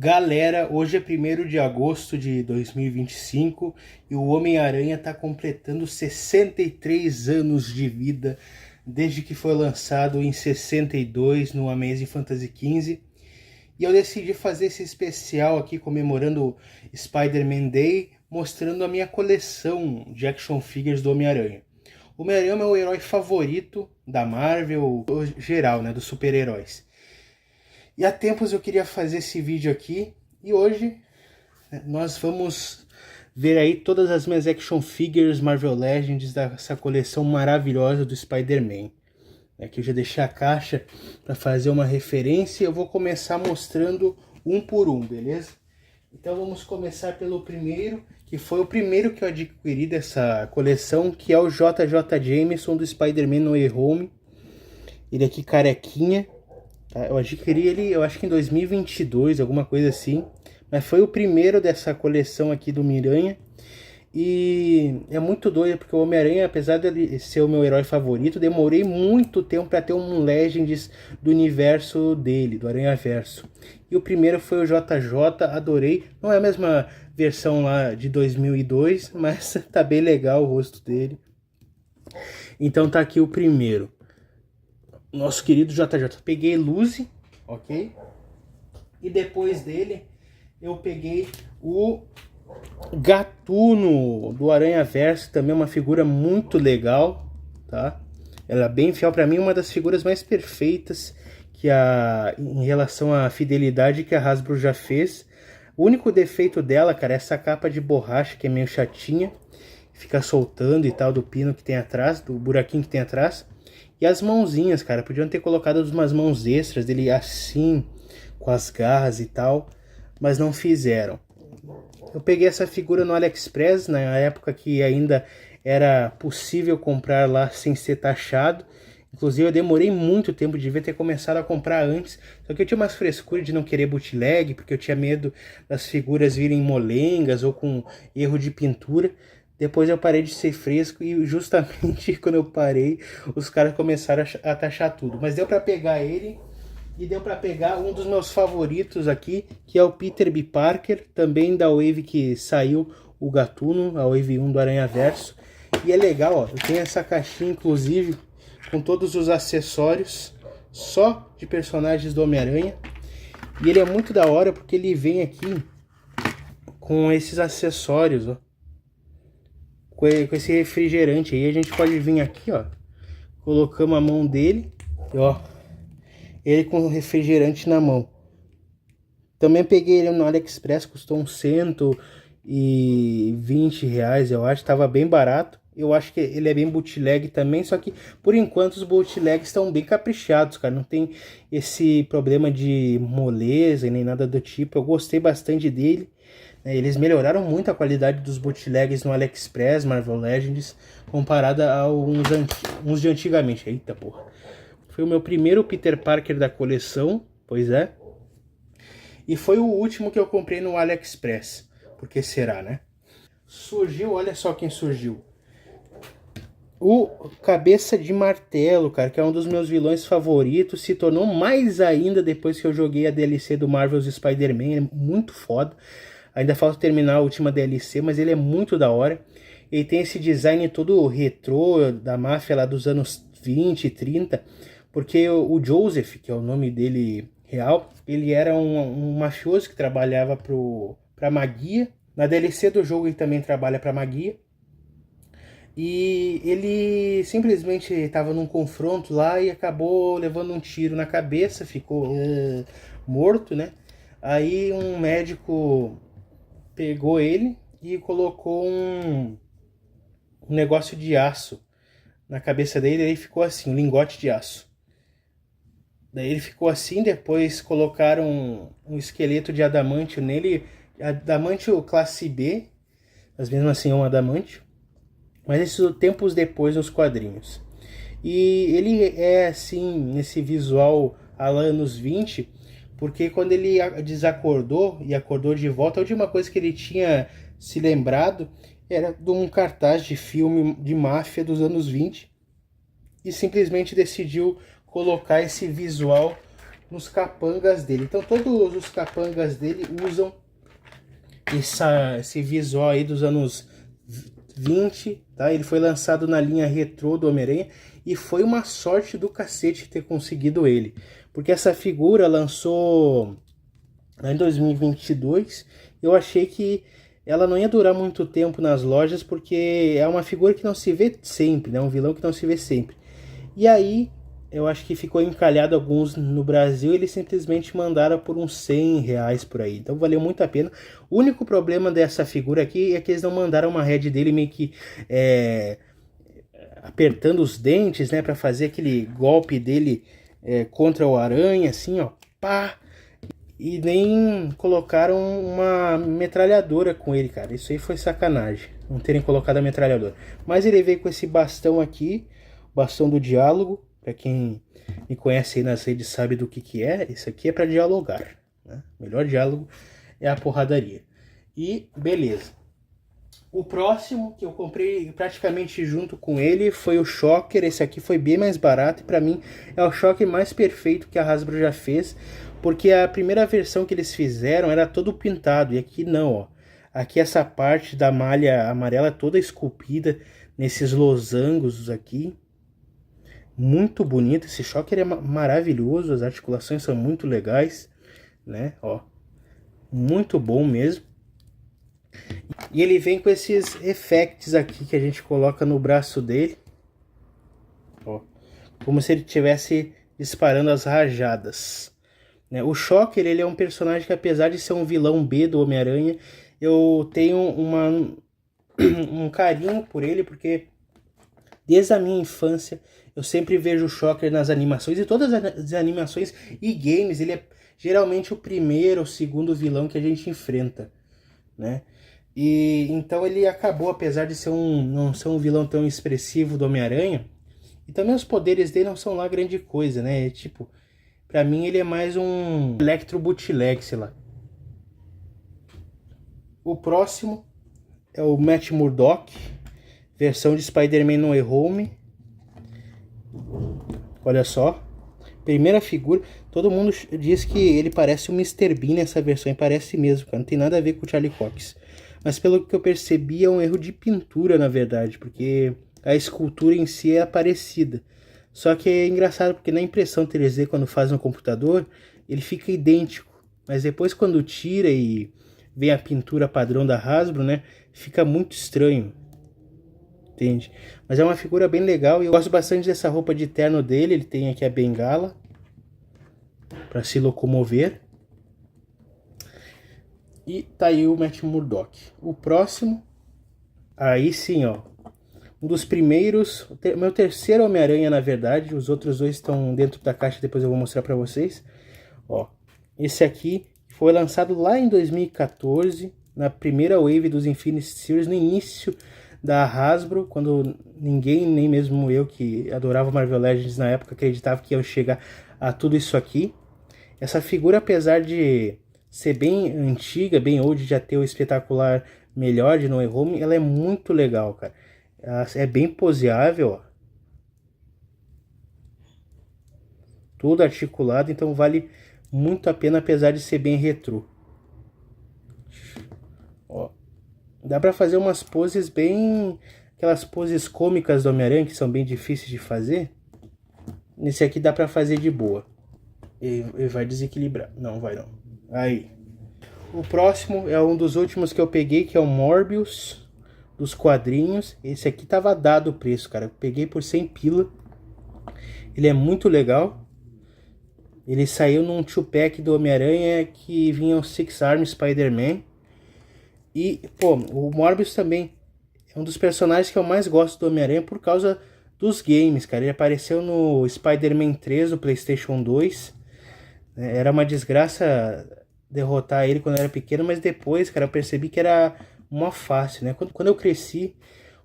Galera, hoje é 1º de agosto de 2025 e o Homem-Aranha está completando 63 anos de vida desde que foi lançado em 62 no Amazing Fantasy XV. E eu decidi fazer esse especial aqui comemorando o Spider-Man Day, mostrando a minha coleção de action figures do Homem-Aranha. O Homem-Aranha é o meu herói favorito da Marvel, geral, né, dos super-heróis. E há tempos eu queria fazer esse vídeo aqui e hoje nós vamos ver aí todas as minhas action figures Marvel Legends dessa coleção maravilhosa do Spider-Man. Aqui eu já deixei a caixa para fazer uma referência e eu vou começar mostrando um por um, beleza? Então vamos começar pelo primeiro, que foi o primeiro que eu adquiri dessa coleção, que é o JJ Jameson do Spider-Man No Way Home. Ele aqui carequinha. Eu adquiri ele, eu acho que em 2022, alguma coisa assim. Mas foi o primeiro dessa coleção aqui do Miranha. E é muito doido, porque o Homem-Aranha, apesar de ser o meu herói favorito, demorei muito tempo para ter um Legends do universo dele, do Aranhaverso. E o primeiro foi o JJ, adorei. Não é a mesma versão lá de 2002, mas tá bem legal o rosto dele. Então tá aqui o primeiro. Nosso querido JJ. Peguei Lucy, ok? E depois dele eu peguei o Gatuno do Aranhaverso, também uma figura muito legal, tá? Ela é bem fiel, para mim, uma das figuras mais perfeitas em relação à fidelidade que a Hasbro já fez. O único defeito dela, cara, é essa capa de borracha que é meio chatinha, fica soltando e tal, do pino que tem atrás, do buraquinho que tem atrás. E as mãozinhas, cara, podiam ter colocado umas mãos extras dele assim, com as garras e tal, mas não fizeram. Eu peguei essa figura no AliExpress, na época que ainda era possível comprar lá sem ser taxado. Inclusive eu demorei muito tempo, devia ter começado a comprar antes, só que eu tinha umas frescuras de não querer bootleg, porque eu tinha medo das figuras virem molengas ou com erro de pintura. Depois eu parei de ser fresco e justamente quando eu parei, os caras começaram a taxar tudo. Mas deu pra pegar ele e deu pra pegar um dos meus favoritos aqui, que é o Peter B. Parker, também da Wave que saiu o Gatuno, a Wave 1 do Aranhaverso. E é legal, ó, eu tenho essa caixinha inclusive com todos os acessórios, só de personagens do Homem-Aranha. E ele é muito da hora porque ele vem aqui com esses acessórios, ó. Com esse refrigerante aí, a gente pode vir aqui, ó, colocamos a mão dele, ó, ele com o refrigerante na mão. Também peguei ele no AliExpress, custou uns R$120, eu acho, tava bem barato. Eu acho que ele é bem bootleg também, só que por enquanto os bootlegs estão bem caprichados, cara, não tem esse problema de moleza e nem nada do tipo. Eu gostei bastante dele. Eles melhoraram muito a qualidade dos bootlegs no AliExpress, Marvel Legends, comparada a uns de antigamente. Eita porra. Foi o meu primeiro Peter Parker da coleção, pois é. E foi o último que eu comprei no AliExpress. Por que será, né? Surgiu, olha só quem surgiu. O Cabeça de Martelo, cara, que é um dos meus vilões favoritos. Se tornou mais ainda depois que eu joguei a DLC do Marvel's Spider-Man. É muito foda. Ainda falta terminar a última DLC, mas ele é muito da hora. Ele tem esse design todo retrô, da máfia lá dos anos 20 e 30. Porque o Joseph, que é o nome dele real, ele era um mafioso que trabalhava pra Magia. Na DLC do jogo ele também trabalha pra Magia. E ele simplesmente estava num confronto lá e acabou levando um tiro na cabeça, ficou morto, né? Aí um médico pegou ele e colocou um negócio de aço na cabeça dele, aí ficou assim, um lingote de aço. Daí ele ficou assim, depois colocaram um esqueleto de adamantio nele, adamantio classe B, mas mesmo assim é um adamantio, mas esses tempos depois nos quadrinhos. E ele é assim, nesse visual há anos 20, porque quando ele desacordou e acordou de volta, a última coisa que ele tinha se lembrado era de um cartaz de filme de máfia dos anos 20 e simplesmente decidiu colocar esse visual nos capangas dele. Então todos os capangas dele usam esse visual aí dos anos 20, tá? Ele foi lançado na linha retrô do Homem-Aranha e foi uma sorte do cacete ter conseguido ele, porque essa figura lançou em 2022. Eu achei que ela não ia durar muito tempo nas lojas, porque é uma figura que não se vê sempre, né? Um vilão que não se vê sempre. E aí, eu acho que ficou encalhado alguns no Brasil, eles simplesmente mandaram por uns 100 reais por aí. Então valeu muito a pena. O único problema dessa figura aqui é que eles não mandaram uma head dele meio que apertando os dentes, né? Pra fazer aquele golpe dele contra o Aranha, assim, ó. Pá! E nem colocaram uma metralhadora com ele, cara. Isso aí foi sacanagem, não terem colocado a metralhadora. Mas ele veio com esse bastão aqui, bastão do diálogo. Pra quem me conhece aí nas redes sabe do que é. Isso aqui é pra dialogar, né? O melhor diálogo é a porradaria. E beleza. O próximo que eu comprei praticamente junto com ele foi o Shocker. Esse aqui foi bem mais barato e pra mim é o Shocker mais perfeito que a Hasbro já fez. Porque a primeira versão que eles fizeram era todo pintado, e aqui não, ó. Aqui essa parte da malha amarela toda esculpida nesses losangos aqui. Muito bonito, esse Shocker é maravilhoso, as articulações são muito legais, né, ó. Muito bom mesmo. E ele vem com esses effects aqui que a gente coloca no braço dele, ó. Como se ele estivesse disparando as rajadas. O Shocker, ele é um personagem que, apesar de ser um vilão B do Homem-Aranha, eu tenho um carinho por ele, porque desde a minha infância eu sempre vejo o Shocker nas animações, e todas as animações e games, ele é geralmente o primeiro ou segundo vilão que a gente enfrenta, né? E então ele acabou, apesar de ser não ser um vilão tão expressivo do Homem-Aranha, e também os poderes dele não são lá grande coisa, né? Tipo, pra mim ele é mais um Electro Bootleg, sei lá. O próximo é o Matt Murdock, versão de Spider-Man No Way Home. Olha só. Primeira figura. Todo mundo diz que ele parece o Mr. Bean nessa versão, e parece mesmo, cara. Não tem nada a ver com o Charlie Cox. Mas pelo que eu percebi é um erro de pintura, na verdade, porque a escultura em si é parecida. Só que é engraçado porque na impressão 3D, quando faz no computador, ele fica idêntico. Mas depois quando tira e vem a pintura padrão da Hasbro, né, fica muito estranho. Entende? Mas é uma figura bem legal e eu gosto bastante dessa roupa de terno dele. Ele tem aqui a bengala para se locomover. E tá aí o Matt Murdock. O próximo, aí sim, ó. Um dos primeiros, meu terceiro Homem-Aranha, na verdade. Os outros dois estão dentro da caixa, depois eu vou mostrar pra vocês. Ó, esse aqui foi lançado lá em 2014, na primeira wave dos Infinity Series, no início da Hasbro, quando ninguém, nem mesmo eu que adorava Marvel Legends na época, acreditava que ia chegar a tudo isso aqui. Essa figura, apesar de ser bem antiga, bem old, já ter o espetacular melhor de No Way Home, ela é muito legal, cara. É bem poseável, ó. Tudo articulado, então vale muito a pena, apesar de ser bem retrô. Ó, dá pra fazer umas poses bem... aquelas poses cômicas do Homem-Aranha, que são bem difíceis de fazer. Nesse aqui dá pra fazer de boa. Ele vai desequilibrar. Não, vai não. Aí. O próximo é um dos últimos que eu peguei, que é o Morbius dos quadrinhos. Esse aqui tava dado o preço, cara. Eu peguei por 100 pila. Ele é muito legal. Ele saiu num 2-pack do Homem-Aranha que vinha o Six Arm Spider-Man. E, pô, o Morbius também é um dos personagens que eu mais gosto do Homem-Aranha por causa dos games, cara. Ele apareceu no Spider-Man 3 do PlayStation 2. Era uma desgraça derrotar ele quando eu era pequeno, mas depois, cara, eu percebi que era uma fácil, né? Quando eu cresci,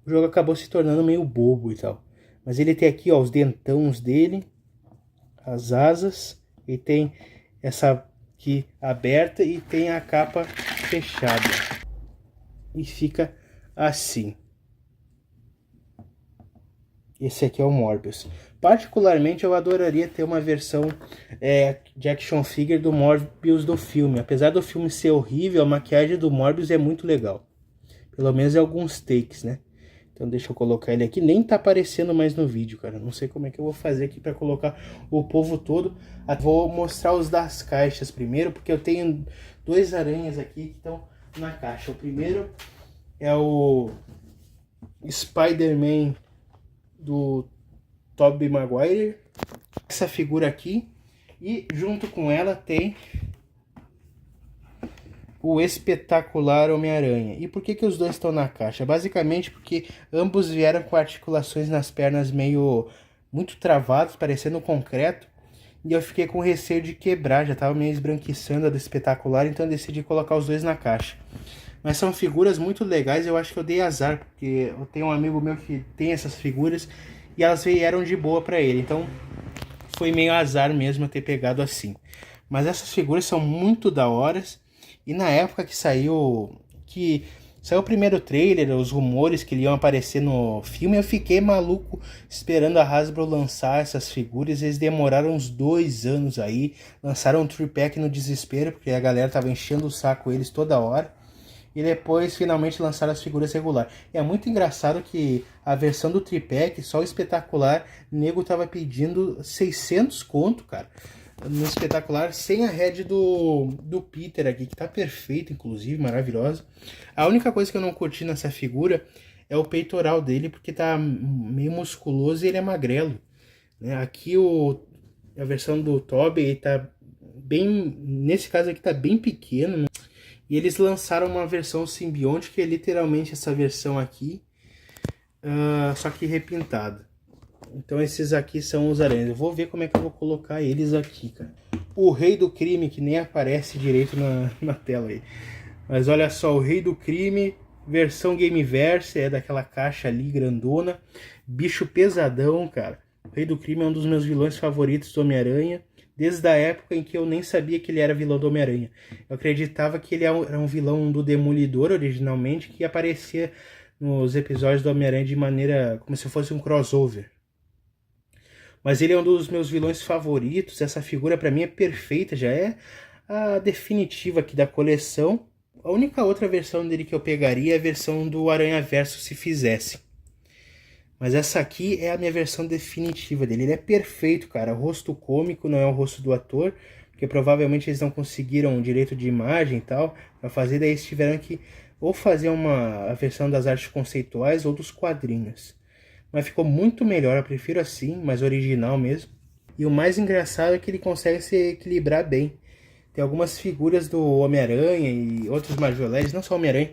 o jogo acabou se tornando meio bobo e tal. Mas ele tem aqui, ó, os dentões dele, as asas, e tem essa aqui aberta e tem a capa fechada. E fica assim. esse aqui é o Morbius. Particularmente eu adoraria ter uma versão de action figure do Morbius do filme. Apesar do filme ser horrível, a maquiagem do Morbius é muito legal. Pelo menos em alguns takes, né? Então deixa eu colocar ele aqui. Nem tá aparecendo mais no vídeo, cara. Não sei como é que eu vou fazer aqui pra colocar o povo todo. Vou mostrar os das caixas primeiro, porque eu tenho 2 aranhas aqui que estão na caixa. O primeiro é o Spider-Man do Tobey Maguire. Essa figura aqui. E junto com ela tem o espetacular Homem-Aranha. E por que os dois estão na caixa? Basicamente porque ambos vieram com articulações nas pernas muito travadas, parecendo concreto. E eu fiquei com receio de quebrar, já estava meio esbranquiçando a do espetacular, então eu decidi colocar os dois na caixa. Mas são figuras muito legais, eu acho que eu dei azar, porque eu tenho um amigo meu que tem essas figuras e elas vieram de boa para ele, então foi meio azar mesmo eu ter pegado assim. Mas essas figuras são muito da hora. E na época que saiu o primeiro trailer, os rumores que iam aparecer no filme, eu fiquei maluco esperando a Hasbro lançar essas figuras. Eles demoraram uns 2 anos aí, lançaram um tripack no desespero, porque a galera tava enchendo o saco eles toda hora. E depois finalmente lançaram as figuras regulares. E é muito engraçado que a versão do tripack, só o espetacular, o nego tava pedindo 600 conto, cara. No espetacular, sem a head do Peter aqui, que tá perfeita, inclusive, maravilhosa. A única coisa que eu não curti nessa figura é o peitoral dele, porque tá meio musculoso e ele é magrelo, né? Aqui a versão do Tobey tá bem, nesse caso aqui tá bem pequeno, né? E eles lançaram uma versão simbionte, que é literalmente essa versão aqui, só que repintada. Então esses aqui são os aranhas. Eu vou ver como é que eu vou colocar eles aqui, cara. O Rei do Crime, que nem aparece direito na tela aí. Mas olha só, o Rei do Crime, versão Gameverse, é daquela caixa ali, grandona. Bicho pesadão, cara. O Rei do Crime é um dos meus vilões favoritos do Homem-Aranha. Desde a época em que eu nem sabia que ele era vilão do Homem-Aranha. Eu acreditava que ele era um vilão do Demolidor originalmente, que aparecia nos episódios do Homem-Aranha de maneira como se fosse um crossover. Mas ele é um dos meus vilões favoritos. Essa figura pra mim é perfeita, já é a definitiva aqui da coleção. A única outra versão dele que eu pegaria é a versão do Aranha Verso, se fizesse. Mas essa aqui é a minha versão definitiva dele. Ele é perfeito, cara. O rosto cômico não é o rosto do ator, porque provavelmente eles não conseguiram direito de imagem e tal pra fazer. Daí eles tiveram que ou fazer a versão das artes conceituais ou dos quadrinhos. Mas ficou muito melhor, eu prefiro assim, mais original mesmo. E o mais engraçado é que ele consegue se equilibrar bem. Tem algumas figuras do Homem-Aranha e outros Marvel, não só Homem-Aranha,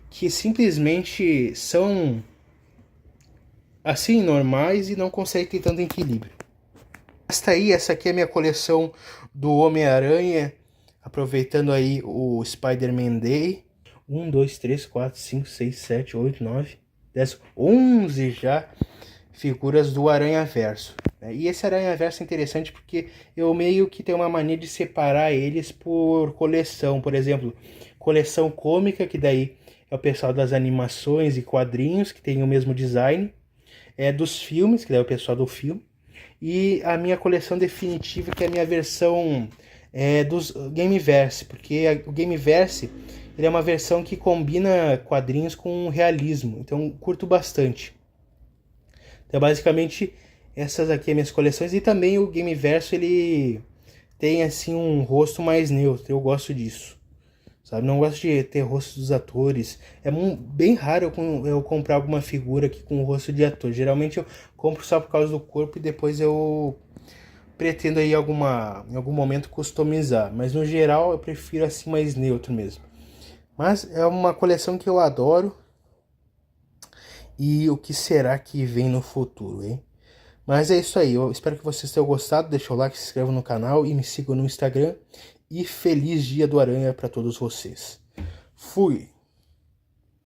que simplesmente são assim, normais e não conseguem ter tanto equilíbrio. Essa aqui é a minha coleção do Homem-Aranha, aproveitando aí o Spider-Man Day. 1, 2, 3, 4, 5, 6, 7, 8, 9... 10, 11 já figuras do Aranha Verso. E esse Aranha Verso é interessante porque eu meio que tenho uma mania de separar eles por coleção. Por exemplo, coleção cômica, que daí é o pessoal das animações e quadrinhos, que tem o mesmo design. Dos filmes, que daí é o pessoal do filme. E a minha coleção definitiva, que é a minha versão dos Gameverse, porque o Gameverse ele é uma versão que combina quadrinhos com realismo, então curto bastante. Então basicamente essas aqui são minhas coleções, e também o Gameverse ele tem assim um rosto mais neutro, eu gosto disso, sabe? Não gosto de ter rosto dos atores, é bem raro eu comprar alguma figura aqui com o rosto de ator, geralmente eu compro só por causa do corpo e depois eu pretendo aí em algum momento customizar, mas no geral eu prefiro assim mais neutro mesmo. Mas é uma coleção que eu adoro. E o que será que vem no futuro, hein? Mas é isso aí. Eu espero que vocês tenham gostado. Deixa o like, se inscreva no canal e me sigam no Instagram. E feliz Dia do Aranha para todos vocês. Fui!